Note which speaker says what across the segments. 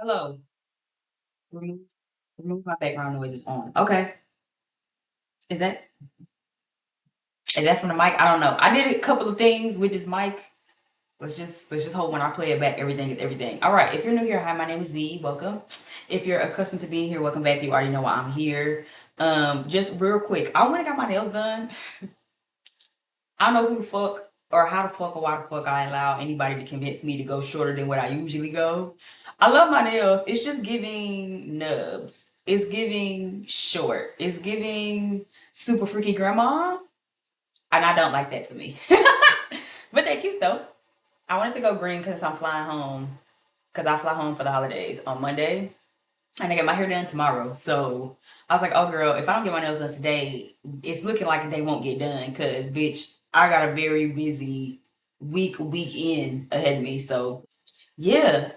Speaker 1: Hello. Remove remove my background noises on. Okay. Is that is that from the mic? I don't know. I did a couple of things with this mic. Let's just hope when I play it back, everything is everything. All right. If you're new here, hi, my name is V. Welcome. If you're accustomed to being here, welcome back. You already know why I'm here. Just real quick, I went and got my nails done. I don't know who the fuck or how the fuck or why the fuck I allow anybody to convince me to go shorter than what I usually go. I love my nails. It's just giving nubs. It's giving short. It's giving super freaky grandma. And I don't like that for me. But they're cute though. I wanted to go green because I'm flying home. Because I fly home for the holidays on Monday. And I get my hair done tomorrow. So I was like, oh girl, if I don't get my nails done today, it's looking like they won't get done. Because, bitch, I got a very busy weekend ahead of me. So yeah.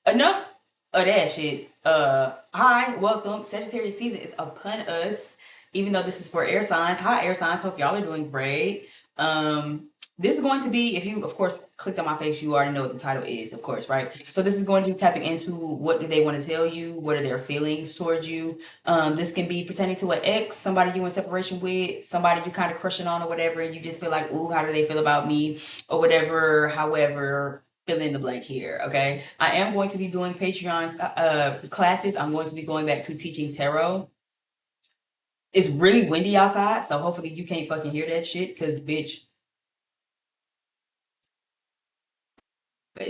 Speaker 1: Enough of that shit. Hi, welcome. Sagittarius season is upon us. Even though this is for air signs. Hi, air signs. Hope y'all are doing great. This is going to be, if you, of course, clicked on my face, you already know what the title is, of course, right? So this is going to be tapping into what do they want to tell you? What are their feelings towards you? This can be pertaining to an ex, somebody you in separation with, somebody you kind of crushing on or whatever, and you just feel like, ooh, how do they feel about me? Or whatever, however, fill in the blank here, okay? I am going to be doing Patreon classes. I'm going to be going back to teaching tarot. It's really windy outside, so hopefully you can't fucking hear that shit, because, bitch,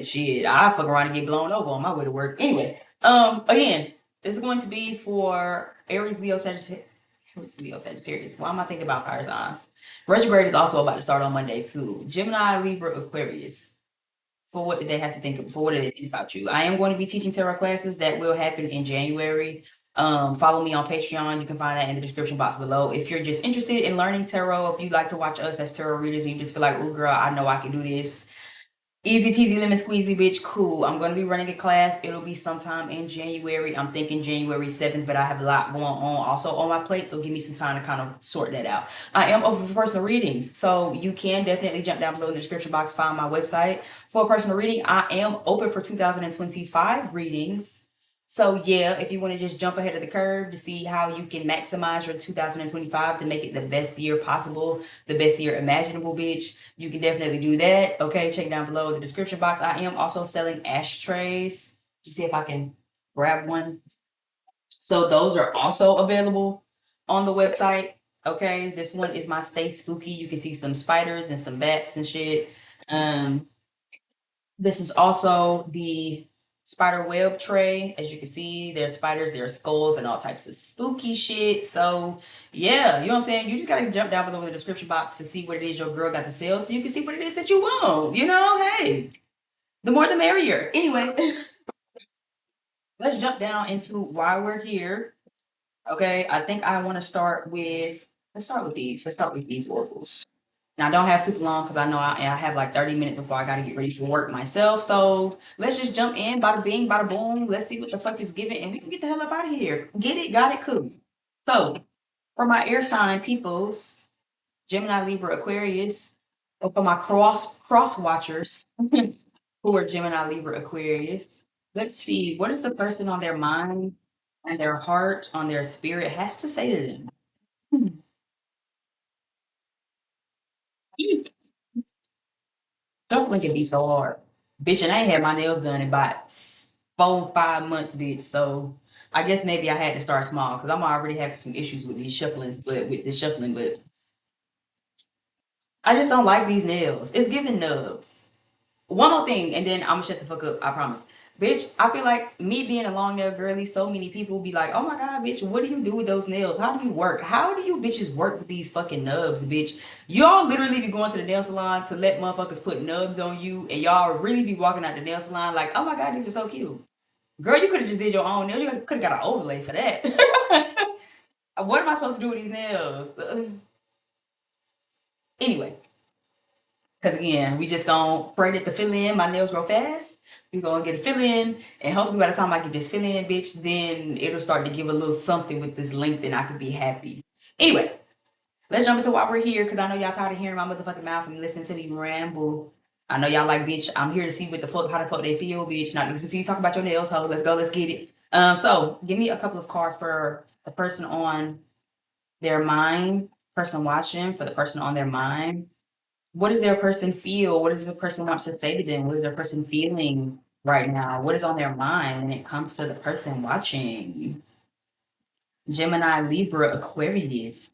Speaker 1: shit, I fuck around and get blown over on my way to work. Anyway, again, this is going to be for Aries, Leo, Sagittarius. Leo, Sagittarius. Why am I thinking about fire signs? Retrograde is also about to start on Monday too. Gemini, Libra, Aquarius. For what did they have to think of? For what did they think about you? I am going to be teaching tarot classes that will happen in January. Follow me on Patreon. You can find that in the description box below. If you're just interested in learning tarot, if you'd like to watch us as tarot readers and you just feel like, oh girl, I know I can do this. Easy peasy lemon squeezy, bitch. Cool. I'm going to be running a class. It'll be sometime in January. I'm thinking January 7th, but I have a lot going on also on my plate. So give me some time to kind of sort that out. I am open for personal readings. So you can definitely jump down below in the description box, find my website for a personal reading. I am open for 2025 readings. So yeah, if you want to just jump ahead of the curve to see how you can maximize your 2025 to make it the best year possible, the best year imaginable, bitch, you can definitely do that. Okay, check down below in the description box. I am also selling ashtrays. Let's see if I can grab one. So those are also available on the website. Okay, this one is my Stay Spooky. You can see some spiders and some bats and shit. Um, this is also the spider web tray. As you can see, there's spiders, there's skulls, and all types of spooky shit. So, yeah, you know what I'm saying? You just gotta jump down below in the description box to see what it is your girl got to sell so you can see what it is that you want. You know, hey, the more the merrier. Anyway, let's jump down into why we're here. Okay, I think I want to start with, let's start with these. Let's start with these oracles. Now, I don't have super long because I know I have like 30 minutes before I got to get ready for work myself. So let's just jump in, bada bing, bada boom. Let's see what the fuck is given and we can get the hell up out of here. Get it, got it, cool. So for my air sign peoples, Gemini, Libra, Aquarius, or for my cross watchers who are Gemini, Libra, Aquarius, let's see what is the person on their mind and their heart, on their spirit has to say to them. Shuffling can be so hard. Bitch, and I ain't had my nails done in about 4 5 months, bitch. So I guess maybe I had to start small because I'm already having some issues with these shufflings, but with this shuffling, but I just don't like these nails. It's giving nubs. One more thing, and then I'm gonna shut the fuck up, I promise. Bitch, I feel like me being a long nail girly, so many people be like, oh my god, bitch, what do you do with those nails? How do you work? How do you bitches work with these fucking nubs, bitch? Y'all literally be going to the nail salon to let motherfuckers put nubs on you, and y'all really be walking out the nail salon like, oh my god, these are so cute. Girl, you could have just did your own nails. You could have got an overlay for that. What am I supposed to do with these nails? Anyway, because again, we just gonna pray that the fill in, my nails grow fast. We gonna get a fill in, and hopefully by the time I get this fill in, bitch, then it'll start to give a little something with this length, and I could be happy. Anyway, let's jump into why we're here, because I know y'all tired of hearing my motherfucking mouth and listening to me ramble. I know y'all like, bitch, I'm here to see what the fuck, how the fuck they feel, bitch. Not listen to you talk about your nails, ho. Let's go, let's get it. So give me a couple of cards for a person on their mind, person watching, for the person on their mind. What does their person feel? What does the person want to say to them? What is their person feeling right now? What is on their mind when it comes to the person watching? Gemini, Libra, Aquarius.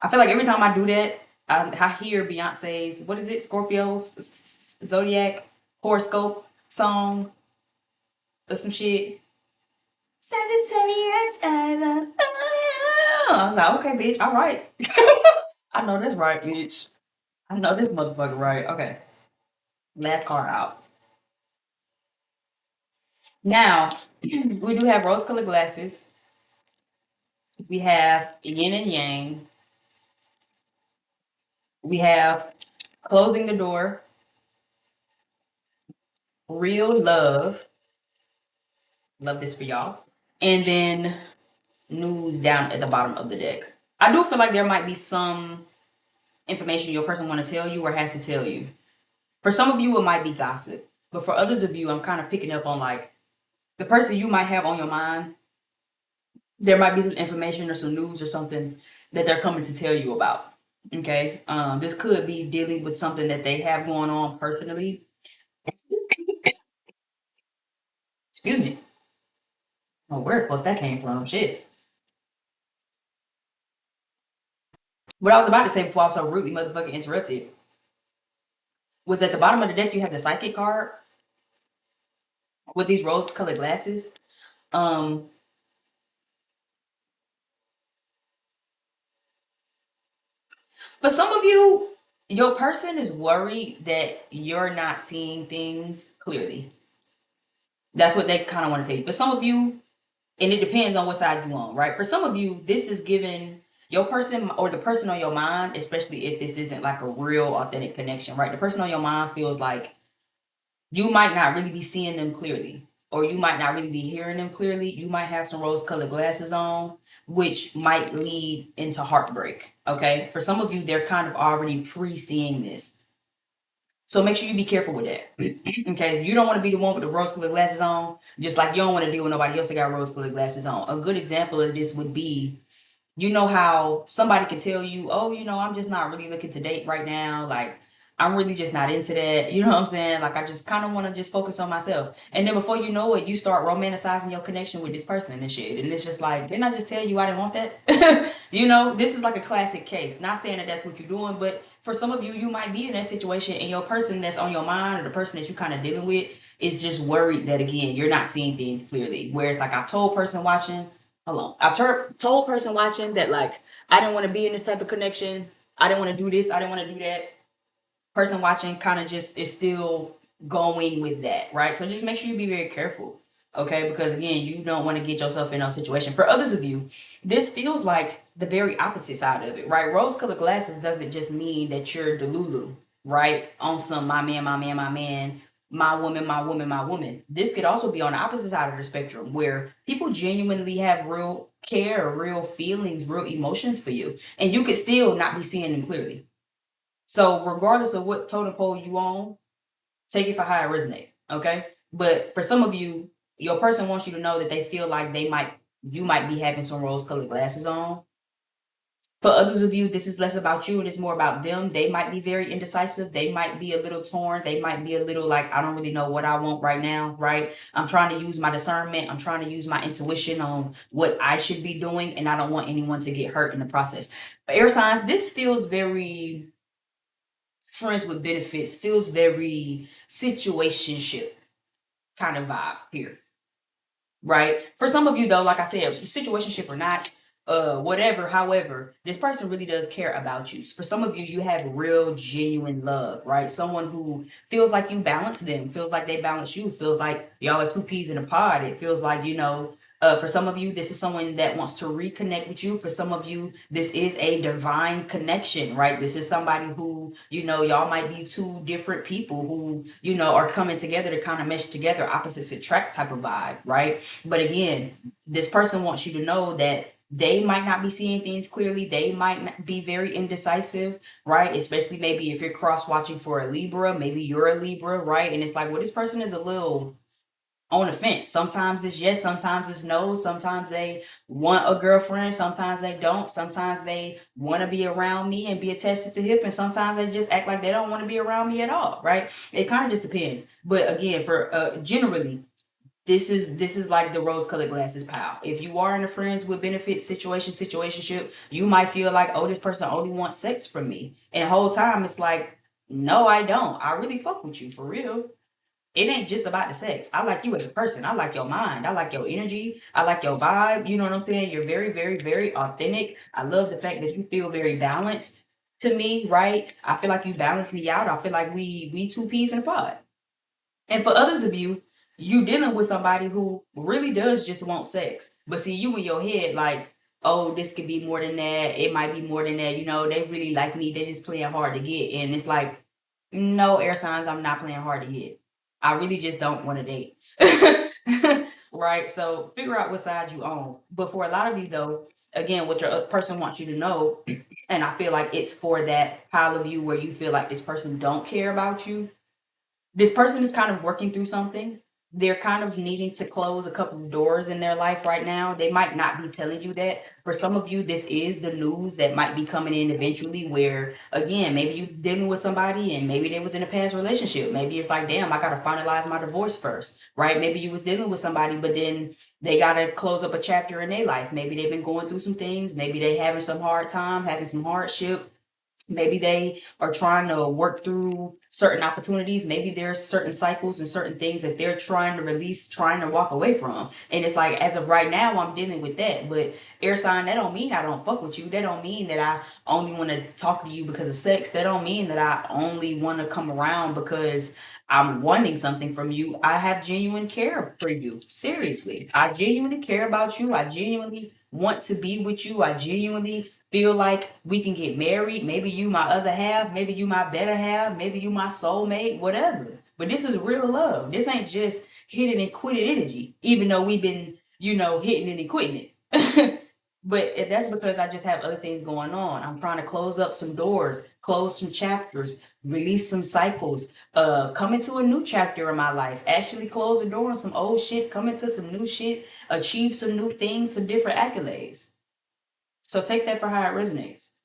Speaker 1: I feel like every time I do that, I hear Beyonce's, what is it, Scorpio's Zodiac horoscope song or some shit. Sagittarius, I love you. I was like, okay, bitch, all right. I know that's right, bitch. I know this motherfucker right. Okay, last card out. Now, we do have rose colored glasses. We have yin and yang. We have closing the door, real love. Love this for y'all. And then news down at the bottom of the deck. I do feel like there might be some information your person want to tell you or has to tell you. For some of you, it might be gossip. But for others of you, I'm kind of picking up on like the person you might have on your mind. There might be some information or some news or something that they're coming to tell you about. Okay. This could be dealing with something that they have going on personally. Excuse me. Oh, where the fuck that came from? Shit. What I was about to say before I was so rudely motherfucking interrupted was at the bottom of the deck you have the psychic card with these rose colored glasses. Um, but some of you, your person is worried that you're not seeing things clearly. That's what they kind of want to tell you. But some of you, and it depends on what side you on, right? For some of you, this is given your person or the person on your mind, especially if this isn't like a real authentic connection, right? The person on your mind feels like you might not really be seeing them clearly, or you might not really be hearing them clearly. You might have some rose colored glasses on, which might lead into heartbreak. Okay. For some of you, they're kind of already pre seeing this. So make sure you be careful with that. Okay. You don't want to be the one with the rose colored glasses on, just like you don't want to deal with nobody else that got rose colored glasses on. A good example of this would be, you know how somebody can tell you, oh, I'm just not really looking to date right now. Like, I'm really just not into that. You know what I'm saying? Like, I just kind of want to just focus on myself. And then before you know it, you start romanticizing your connection with this person and shit. And it's just like, didn't I just tell you I didn't want that? This is like a classic case. Not saying that that's what you're doing, but for some of you, you might be in that situation and your person that's on your mind or the person that you're kind of dealing with is just worried that, again, you're not seeing things clearly. Whereas, like I told person watching, hold on. Told person watching that like I didn't want to be in this type of connection. I didn't want to do this. I didn't want to do that. Person watching kind of just is still going with that, right? So just make sure you be very careful, okay? Because again, you don't want to get yourself in a situation. For others of you, this feels like the very opposite side of it, right? Rose-colored glasses doesn't just mean that you're Delulu, right? On some my man, my man, my man, my woman, my woman, my woman. This could also be on the opposite side of the spectrum where people genuinely have real care, real feelings, real emotions for you, and you could still not be seeing them clearly. So regardless of what totem pole you on, take it for how it resonate. Okay. But for some of you, your person wants you to know that they feel like you might be having some rose colored glasses on. For others of you, this is less about you and it's more about them. They might be very indecisive. They might be a little torn. They might be a little like, I don't really know what I want right now, right? I'm trying to use my discernment. I'm trying to use my intuition on what I should be doing, and I don't want anyone to get hurt in the process. For air signs, this feels very friends with benefits, feels very situationship kind of vibe here, right? For some of you though, like I said, situationship or not, whatever, however, this person really does care about you. For some of you, you have real genuine love, right? Someone who feels like you balance them, feels like they balance you, feels like y'all are two peas in a pod. It feels like, for some of you, this is someone that wants to reconnect with you. For some of you, this is a divine connection, right? This is somebody who, y'all might be two different people who, are coming together to kind of mesh together, opposites attract type of vibe, right? But again, this person wants you to know that they might not be seeing things clearly. They might be very indecisive, right? Especially maybe if you're cross watching for a Libra, maybe you're a Libra, right? And it's like, well, this person is a little on the fence. Sometimes it's yes, sometimes it's no. Sometimes they want a girlfriend, sometimes they don't. Sometimes they want to be around me and be attached to the hip, and sometimes they just act like they don't want to be around me at all, right? It kind of just depends. But again, for generally, this is like the rose colored glasses pal. If you are in a friends with benefits situationship, you might feel like, oh, this person only wants sex from me, and the whole time it's like, no, I don't. I really fuck with you for real. It ain't just about the sex. I like you as a person. I like your mind. I like your energy. I like your vibe. You know what I'm saying? You're very, very, very authentic. I love the fact that you feel very balanced to me, right? I feel like you balance me out. I feel like we two peas in a pod. And for others of you, you dealing with somebody who really does just want sex. But see, you in your head like, oh, this could be more than that. It might be more than that. You know, they really like me. They just playing hard to get. And it's like, no, air signs, I'm not playing hard to get. I really just don't want to date. Right? So figure out what side you own. But for a lot of you though, again, what your person wants you to know, and I feel like it's for that pile of you where you feel like this person don't care about you, this person is kind of working through something. They're kind of needing to close a couple of doors in their life right now. They might not be telling you that. For some of you, this is the news that might be coming in eventually, where again, maybe you dealing with somebody and maybe they was in a past relationship. Maybe it's like, damn, I gotta finalize my divorce first, right? Maybe you was dealing with somebody, but then they gotta close up a chapter in their life. Maybe they've been going through some things. Maybe they having some hard time, having some hardship. Maybe they are trying to work through certain opportunities. Maybe there's certain cycles and certain things that they're trying to release, trying to walk away from. And it's like, as of right now, I'm dealing with that. But air sign, that don't mean I don't fuck with you. That don't mean that I only want to talk to you because of sex. That don't mean that I only want to come around because I'm wanting something from you. I have genuine care for you. Seriously. I genuinely care about you. I genuinely want to be with you. I genuinely feel like we can get married. Maybe you my other half, maybe you my better half, maybe you my soulmate, whatever. But this is real love. This ain't just hitting and quitting energy, even though we've been, hitting it and quitting it. But if that's because I just have other things going on. I'm trying to close up some doors, close some chapters, release some cycles, come into a new chapter in my life, actually close the door on some old shit, come into some new shit, achieve some new things, some different accolades. So take that for how it resonates.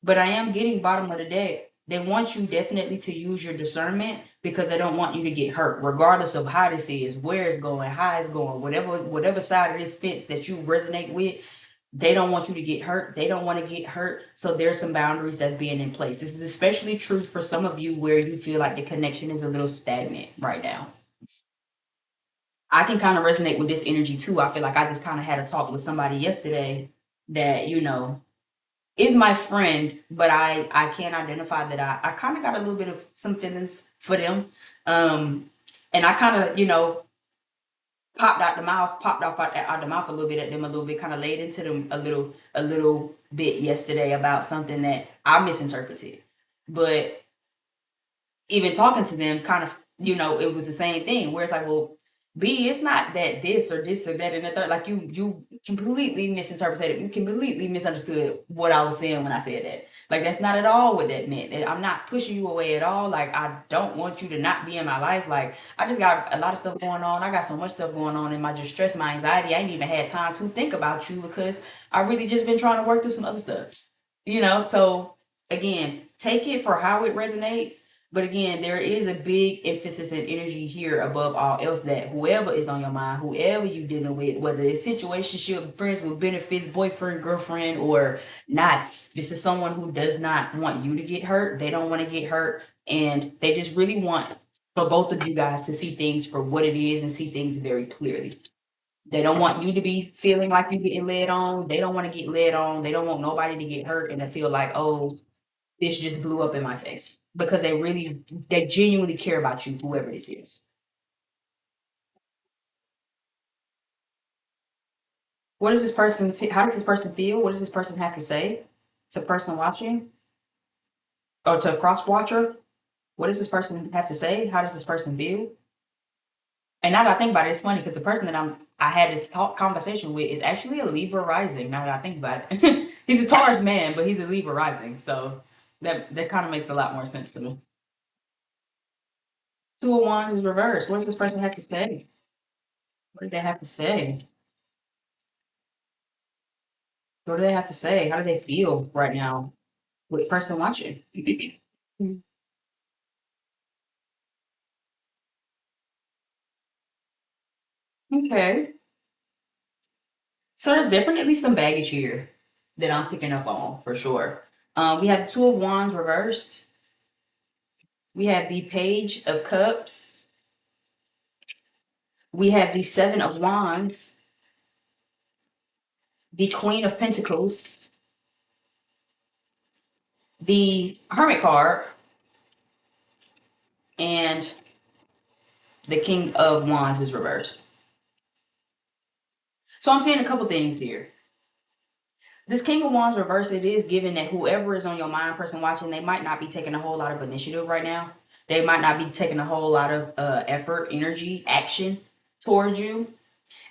Speaker 1: But I am getting bottom of the deck. They want you definitely to use your discernment because they don't want you to get hurt, regardless of how this is, where it's going, how it's going, whatever side of this fence that you resonate with. They don't want you to get hurt. They don't want to get hurt. So there's some boundaries that's being in place. This is especially true for some of you where you feel like the connection is a little stagnant right now. I can kind of resonate with this energy too. I feel like I just kind of had a talk with somebody yesterday that, is my friend, but I can't identify that I kind of got a little bit of some feelings for them. And I kind of, popped off out the mouth a little bit at them, a little bit, kind of laid into them a little bit yesterday about something that I misinterpreted. But even talking to them, kind of, it was the same thing where it's like, well, B, it's not that this or that and the third. Like you completely misinterpreted, you completely misunderstood what I was saying when I said that. Like that's not at all what that meant. I'm not pushing you away at all. Like I don't want you to not be in my life. Like I just got a lot of stuff going on. I got so much stuff going on in my just stress, my anxiety. I ain't even had time to think about you because I really just been trying to work through some other stuff. So again, take it for how it resonates. But again, there is a big emphasis and energy here above all else that whoever is on your mind, whoever you dealing with, whether it's situationship, friends with benefits, boyfriend, girlfriend, or not, this is someone who does not want you to get hurt. They don't want to get hurt. And they just really want for both of you guys to see things for what it is and see things very clearly. They don't want you to be feeling like you're getting led on. They don't want to get led on. They don't want nobody to get hurt and to feel like, oh, this just blew up in my face because they genuinely care about you, whoever this is. What does this person, how does this person feel? What does this person have to say to person watching or to a cross watcher? What does this person have to say? How does this person feel? And now that I think about it, it's funny because the person that I had this conversation with is actually a Libra rising. Now that I think about it, he's a Taurus man, but he's a Libra rising, so that kind of makes a lot more sense to me. Two of Wands is reversed. What does this person have to say? What do they have to say? What do they have to say? How do they feel right now with the person watching? Okay. So there's definitely some baggage here that I'm picking up on for sure. We have the Two of Wands reversed. We have the Page of Cups. We have the Seven of Wands, the Queen of Pentacles, the Hermit card, and the King of Wands is reversed. So I'm seeing a couple things here. This King of Wands reverse, it is given that whoever is on your mind, person watching, they might not be taking a whole lot of initiative right now. They might not be taking a whole lot of effort, energy, action towards you.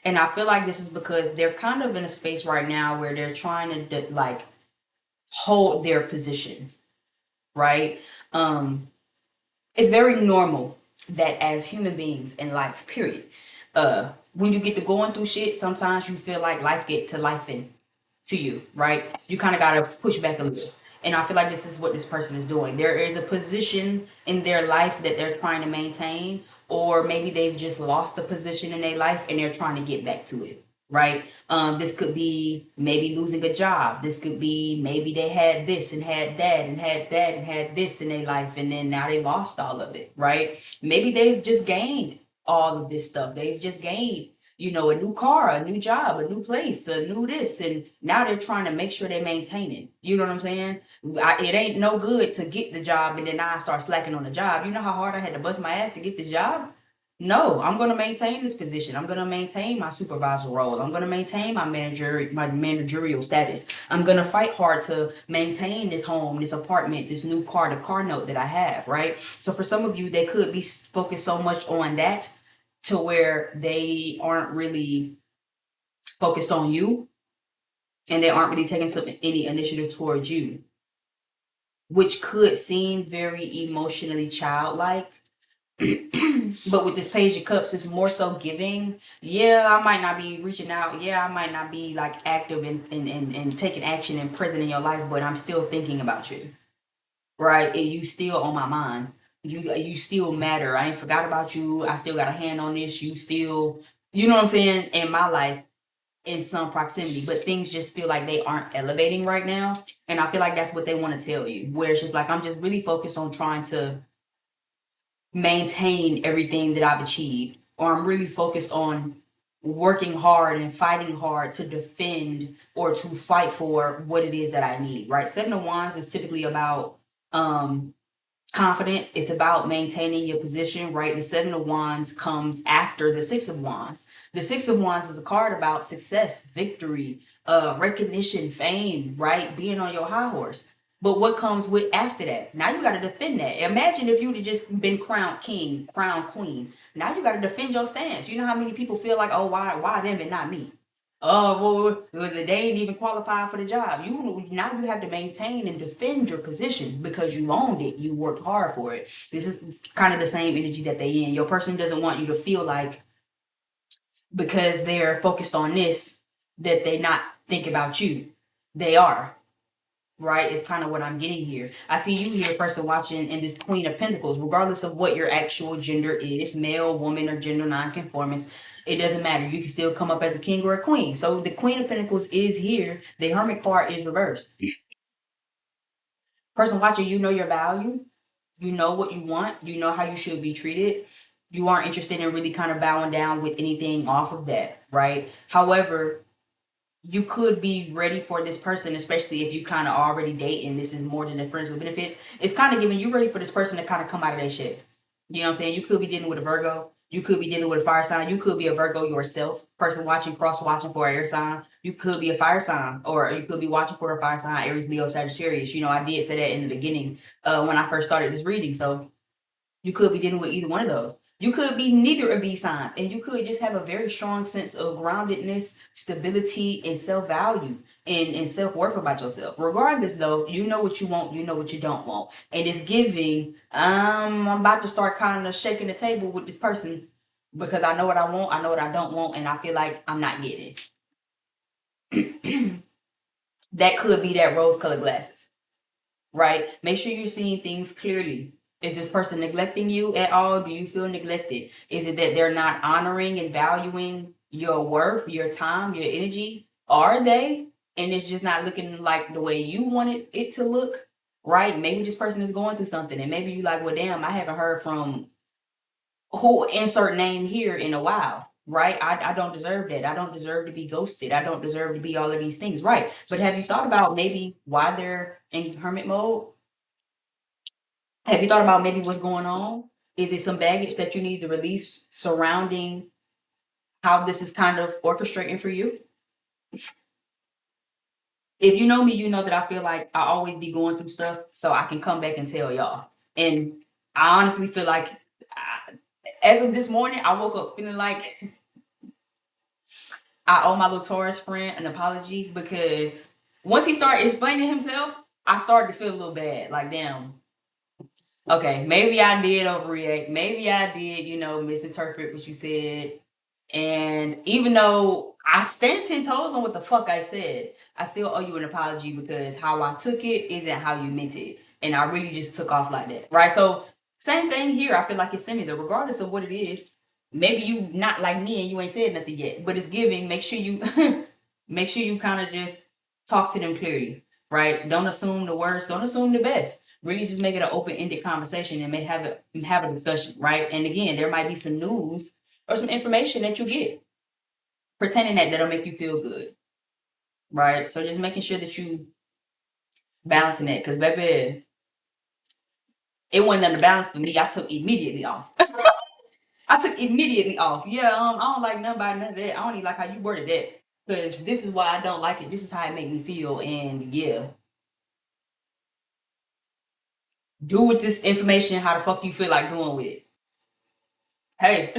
Speaker 1: And I feel like this is because they're kind of in a space right now where they're trying to like hold their position, right? It's very normal that as human beings in life, period, when you get to going through shit, sometimes you feel like life get to life in to you, right? You kind of got to push back a little. And I feel like this is what this person is doing. There is a position in their life that they're trying to maintain, or maybe they've just lost a position in their life and they're trying to get back to it, right? This could be maybe losing a job. This could be maybe they had this and had that and had that and had this in their life, and then now they lost all of it, right? Maybe they've just gained all of this stuff. They've just gained, a new car, a new job, a new place, a new this, and now they're trying to make sure they maintain it. You know what I'm saying? It ain't no good to get the job and then I start slacking on the job. You know how hard I had to bust my ass to get this job? No, I'm going to maintain this position. I'm going to maintain my supervisor role. I'm going to maintain my managerial status. I'm going to fight hard to maintain this home, this apartment, this new car, the car note that I have, right? So for some of you, they could be focused so much on that to where they aren't really focused on you and they aren't really taking any initiative towards you, which could seem very emotionally childlike. But with this Page of Cups, it's more so giving. Yeah, I might not be reaching out. Yeah, I might not be like active and taking action and present in your life, but I'm still thinking about you, right? And you still on my mind. You still matter. I ain't forgot about you. I still got a hand on this. You still, you know what I'm saying, in my life in some proximity, but things just feel like they aren't elevating right now. And I feel like that's what they want to tell you, where it's just like, I'm just really focused on trying to maintain everything that I've achieved, or I'm really focused on working hard and fighting hard to defend or to fight for what it is that I need, right? Seven of Wands is typically about confidence. It's about maintaining your position, right? The Seven of Wands comes after the Six of Wands. The Six of Wands is a card about success, victory, recognition, fame, right? Being on your high horse. But what comes with after that? Now you got to defend that. Imagine if you'd have just been crowned king, crowned queen. Now you got to defend your stance. You know how many people feel like, oh, why them and not me? Oh, well, they ain't even qualified for the job. Now you have to maintain and defend your position because you owned it. You worked hard for it. This is kind of the same energy that they in. Your person doesn't want you to feel like because they're focused on this that they not think about you. They are. Right, it's kind of what I'm getting here. I see you here, person watching, in this Queen of Pentacles, regardless of what your actual gender is, male, woman, or gender nonconformist. It doesn't matter. You can still come up as a king or a queen. So the Queen of Pentacles is here. The Hermit card is reversed. Person watching, you know your value. You know what you want. You know how you should be treated. You aren't interested in really kind of bowing down with anything off of that, right? However, you could be ready for this person, especially if you kind of already dating. This is more than a friends with benefits. It's kind of giving you ready for this person to kind of come out of their shit. You know what I'm saying? You could be dealing with a Virgo. You could be dealing with a fire sign. You could be a Virgo yourself. Person watching, cross watching for an air sign. You could be a fire sign, or you could be watching for a fire sign, Aries, Leo, Sagittarius. I did say that in the beginning when I first started this reading. So You could be dealing with either one of those. You could be neither of these signs, and you could just have a very strong sense of groundedness, stability, and self value and self worth about yourself. Regardless, though, you know what you want, you know what you don't want, and it's giving. I'm about to start kind of shaking the table with this person because I know what I want, I know what I don't want, and I feel like I'm not getting it. That could be that rose colored glasses, right? Make sure you're seeing things clearly. Is this person neglecting you at all? Do you feel neglected? Is it that they're not honoring and valuing your worth, your time, your energy? Are they? And it's just not looking like the way you wanted it to look, right? Maybe this person is going through something, and maybe you like, well, damn, I haven't heard from who insert name here in a while. Right? I don't deserve that. I don't deserve to be ghosted. I don't deserve to be all of these things. Right. But have you thought about maybe why they're in hermit mode? Have you thought about maybe what's going on? Is it some baggage that you need to release surrounding how this is kind of orchestrating for you? If you know me, you know that I feel like I always be going through stuff so I can come back and tell y'all. And I honestly feel like, as of this morning, I woke up feeling like I owe my little Taurus friend an apology because once he started explaining himself, I started to feel a little bad. Like, damn, okay, maybe I did overreact. Maybe I did, misinterpret what you said. And even though I stand 10 toes on what the fuck I said, I still owe you an apology because how I took it isn't how you meant it. And I really just took off like that. Right. So, same thing here. I feel like it's similar, regardless of what it is. Maybe you not like me and you ain't said nothing yet, but it's giving. Make sure you make sure you kind of just talk to them clearly. Right. Don't assume the worst. Don't assume the best. Really just make it an open-ended conversation and may have a discussion, right? And again, there might be some news or some information that you get pretending that that'll make you feel good, right? So just making sure that you balancing it, because baby, it wasn't under balance for me. I took immediately off. I took immediately off. Yeah, I don't like none of that. I don't even like how you worded that, because this is why I don't like it. This is how it make me feel, and yeah, do with this information how the fuck you feel like doing with it. Hey.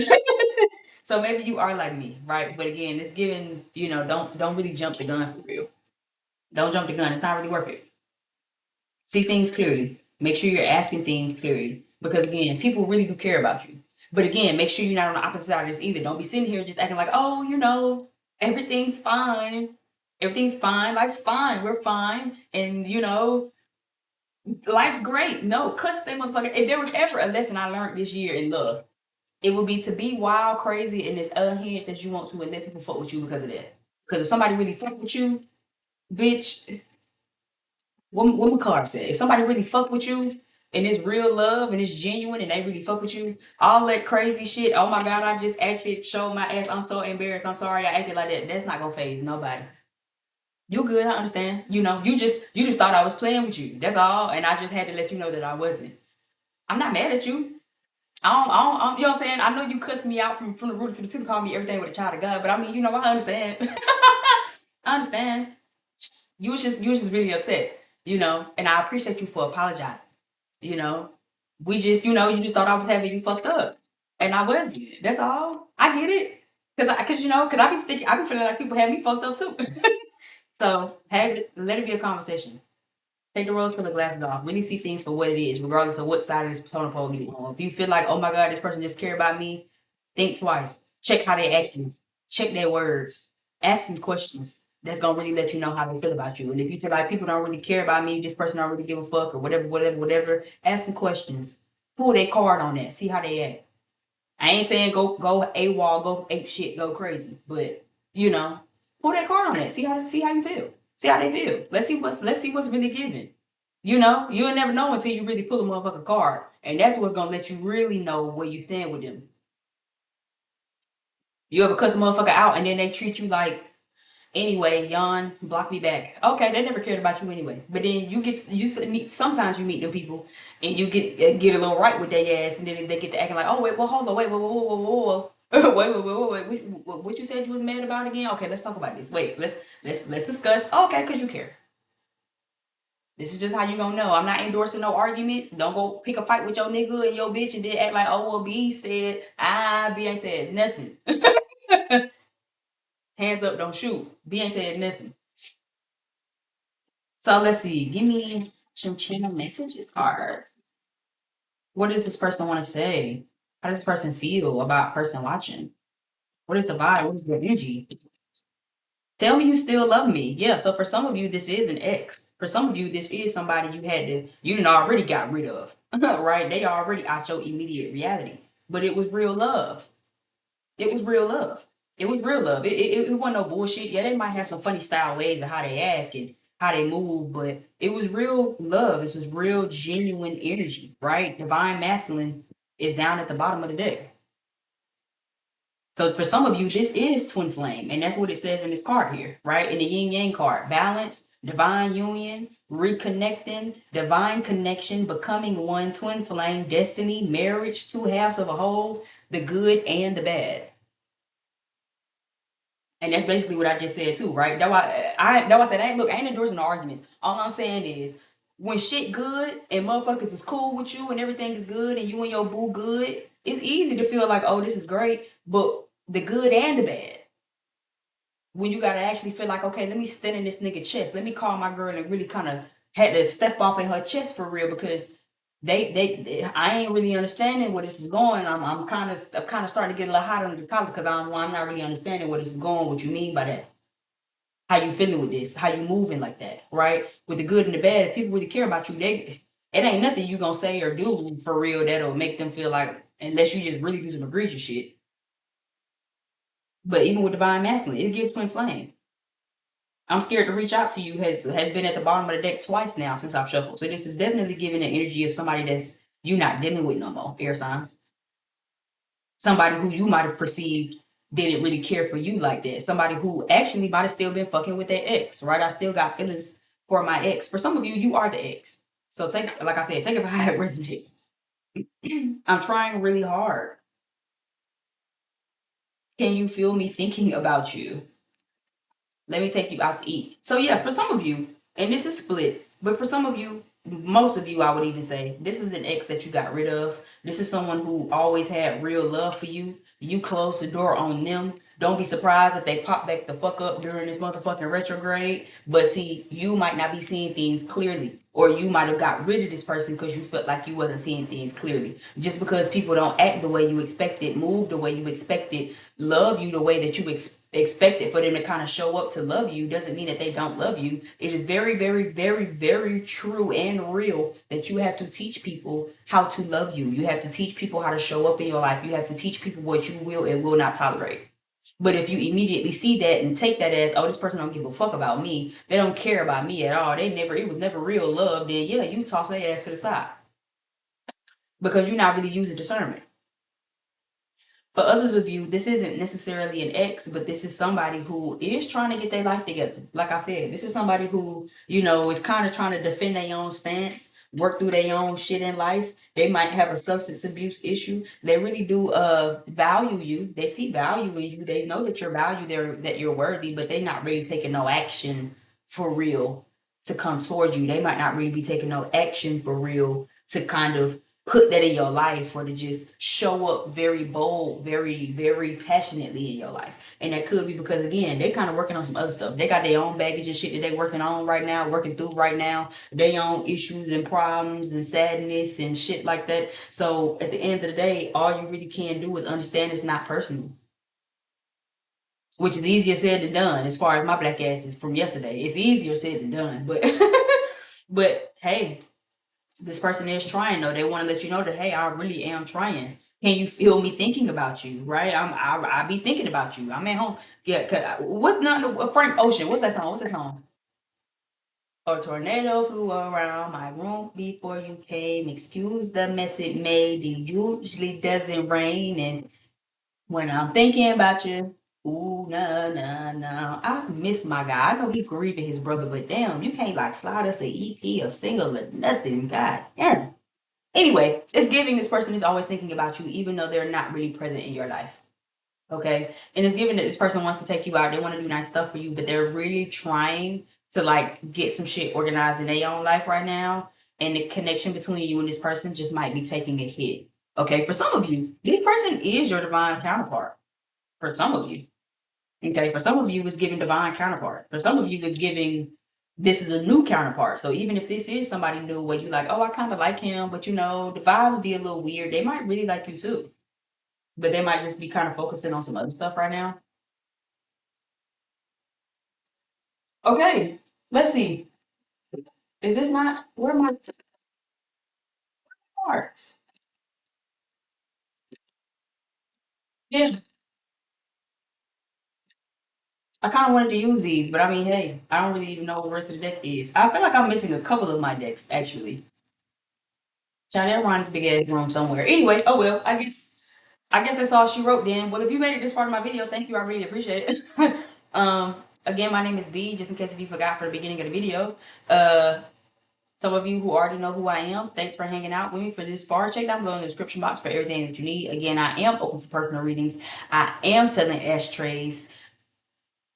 Speaker 1: So maybe you are like me, right? But again, it's giving, don't really jump the gun for real. Don't jump the gun. It's not really worth it. See things clearly. Make sure you're asking things clearly. Because again, people really do care about you. But again, make sure you're not on the opposite side of this either. Don't be sitting here just acting like, oh, everything's fine. Everything's fine. Life's fine. We're fine. And life's great. No, cuss that motherfucker. If there was ever a lesson I learned this year in love, it would be to be wild, crazy, and as unhinged as you want to, and let people fuck with you because of that. Because if somebody really fuck with you, bitch, what my card said. If somebody really fuck with you and it's real love and it's genuine and they really fuck with you, all that crazy shit. Oh my god, I just acted, showed my ass. I'm so embarrassed. I'm sorry I acted like that. That's not gonna phase nobody. You good? I understand. You just thought I was playing with you. That's all. And I just had to let you know that I wasn't. I'm not mad at you. You know what I'm saying? I know you cussed me out from the roots to the tooth, call me everything with a child of God, but I mean, I understand. I understand. You was just really upset, and I appreciate you for apologizing. You know, we just, you just thought I was having you fucked up, and I wasn't. That's all. I get it, cause I be thinking, I be feeling like people have me fucked up too. So let it be a conversation. Take the rose colored glasses off. Really see things for what it is, regardless of what side of this totem pole you're on. If you feel like, oh my God, this person just care about me, think twice. Check how they acting. Check their words. Ask some questions. That's gonna really let you know how they feel about you. And if you feel like people don't really care about me, this person don't really give a fuck or whatever, ask some questions. Pull their card on that. See how they act. I ain't saying go AWOL, go ape shit, go crazy, but you know, pull that card on that. See how you feel. See how they feel. Let's see what's really given. You'll never know until you really pull a motherfucking card, and that's what's gonna let you really know where you stand with them. You ever cuss a motherfucker out and then they treat you like, anyway, yawn, block me back. Okay, they never cared about you anyway. But then sometimes you meet them people and you get a little right with their ass, and then they get to acting like, oh wait, well hold on, wait, whoa, whoa, whoa, whoa, whoa. Wait. What you said you was mad about again? Okay, let's talk about this. Wait, let's discuss. Oh, okay, cause you care. This is just how you gonna know. I'm not endorsing no arguments. Don't go pick a fight with your nigga and your bitch and then act like, oh, well, B said, B ain't said nothing. Hands up, don't shoot. B ain't said nothing. So let's see. Give me some channel messages cards. What does this person want to say? How does this person feel about person watching? What is the vibe? What is the energy? Tell me you still love me. Yeah. So for some of you, this is an ex. For some of you, this is somebody you didn't already got rid of. Right? They already out your immediate reality. But it was real love. It was real love. It was real love. It wasn't no bullshit. Yeah, they might have some funny style ways of how they act and how they move, but it was real love. This is real genuine energy, right? Divine masculine is down at the bottom of the deck. So for some of you, this is twin flame, and that's what it says in this card here, right? In the yin yang card, balance, divine union, reconnecting, divine connection, becoming one, twin flame, destiny, marriage, two halves of a whole, the good and the bad. And that's basically what I just said too, right? That's why I said, I ain't endorsing the arguments. All I'm saying is, when shit good and motherfuckers is cool with you and everything is good and you and your boo good, it's easy to feel like, oh, this is great. But the good and the bad, when you gotta actually feel like, okay, let me stand in this nigga chest. Let me call my girl and really kind of had to step off in her chest for real because I ain't really understanding where this is going. I'm kind of starting to get a little hot under the collar because I'm not really understanding where this is going. What you mean by that? How you feeling with this? How you moving like that? Right? With the good and the bad, if people really care about you, it ain't nothing you gonna say or do for real that'll make them feel like, unless you just really do some egregious shit. But even with divine masculine, it gives twin flame. I'm scared to reach out to you has been at the bottom of the deck twice now since I've shuffled. So this is definitely giving the energy of somebody that's you not dealing with no more, air signs. Somebody who you might have perceived didn't really care for you like that. Somebody who actually might have still been fucking with their ex, right? I still got feelings for my ex. For some of you, you are the ex. So like I said, take it for how it resonates. I'm trying really hard. Can you feel me thinking about you? Let me take you out to eat. So yeah, for some of you, and this is split, but for some of you, most of you, I would even say, this is an ex that you got rid of. This is someone who always had real love for you. You closed the door on them. Don't be surprised if they pop back the fuck up during this motherfucking retrograde. But see, you might not be seeing things clearly. Or you might have got rid of this person because you felt like you wasn't seeing things clearly. Just because people don't act the way you expected, move the way you expected, love you the way that you expected for them to kind of show up to love you, doesn't mean that they don't love you. It is very, very, very, very true and real that you have to teach people how to love you. You have to teach people how to show up in your life. You have to teach people what you will and will not tolerate. But if you immediately see that and take that as, oh, this person don't give a fuck about me, they don't care about me at all, it was never real love, then yeah, you toss their ass to the side. Because you're not really using discernment. For others of you, this isn't necessarily an ex, but this is somebody who is trying to get their life together. Like I said, this is somebody who, is kind of trying to defend their own stance, work through their own shit in life. They might have a substance abuse issue. They really do value you. They see value in you. They know that you're valued, that you're worthy, but they're not really taking no action for real to come towards you. They might not really be taking no action for real to kind of put that in your life or to just show up very bold, very, very passionately in your life. And that could be because, again, they're kind of working on some other stuff. They got their own baggage and shit that they're working on right now, working through right now, their own issues and problems and sadness and shit like that. So at the end of the day, all you really can do is understand it's not personal. Which is easier said than done as far as my black ass is from yesterday. It's easier said than done. But but hey, this person is trying though. They want to let you know that, hey, I really am trying. Can you feel me thinking about you? Right? I be thinking about you. I'm at home. Yeah. What's not Frank Ocean? What's that song? What's that song? A tornado flew around my room before you came. Excuse the mess it made. It usually doesn't rain, and when I'm thinking about you, ooh, no, no, no. I miss my guy. I know he grieving his brother, but damn, you can't like slide us a EP, a single, or nothing. God damn. Anyway, it's giving this person is always thinking about you, even though they're not really present in your life. Okay. And it's giving that this person wants to take you out. They want to do nice stuff for you, but they're really trying to like get some shit organized in their own life right now. And the connection between you and this person just might be taking a hit. Okay, for some of you, this person is your divine counterpart. For some of you, okay, for some of you, it's giving divine counterpart. For some of you, it's giving this is a new counterpart. So even if this is somebody new, where you like, oh, I kind of like him, but you know, the vibes be a little weird. They might really like you too, but they might just be kind of focusing on some other stuff right now. Okay, let's see. Is this not where are my cards? Yeah, I kind of wanted to use these, but I mean, hey, I don't really even know what the rest of the deck is. I feel like I'm missing a couple of my decks actually. Child, they're around this big ass room somewhere. Anyway, oh well, I guess that's all she wrote then. Well, if you made it this far in my video, thank you. I really appreciate it. Again, my name is B, just in case if you forgot for the beginning of the video. Uh, some of you who already know who I am, thanks for hanging out with me for this far. Check down below in the description box for everything that you need. Again, I am open for personal readings. I am selling ashtrays.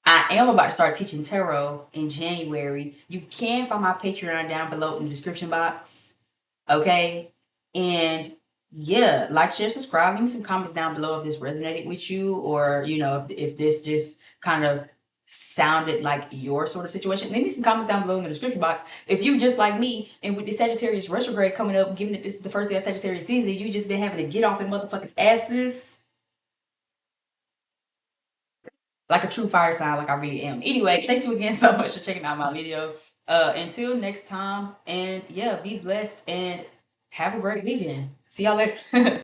Speaker 1: I am about to start teaching tarot in January. You can find my Patreon down below in the description box. Okay. And yeah, like, share, subscribe. Leave me some comments down below if this resonated with you, or you know, if this just kind of sounded like your sort of situation. Leave me some comments down below in the description box. If you just like me, and with the Sagittarius retrograde coming up, given that this is the first day of Sagittarius season, you just been having to get off in motherfuckers' asses like a true fire sign, like I really am. Anyway, thank you again so much for checking out my video. Until next time, and yeah, be blessed and have a great weekend. See y'all later.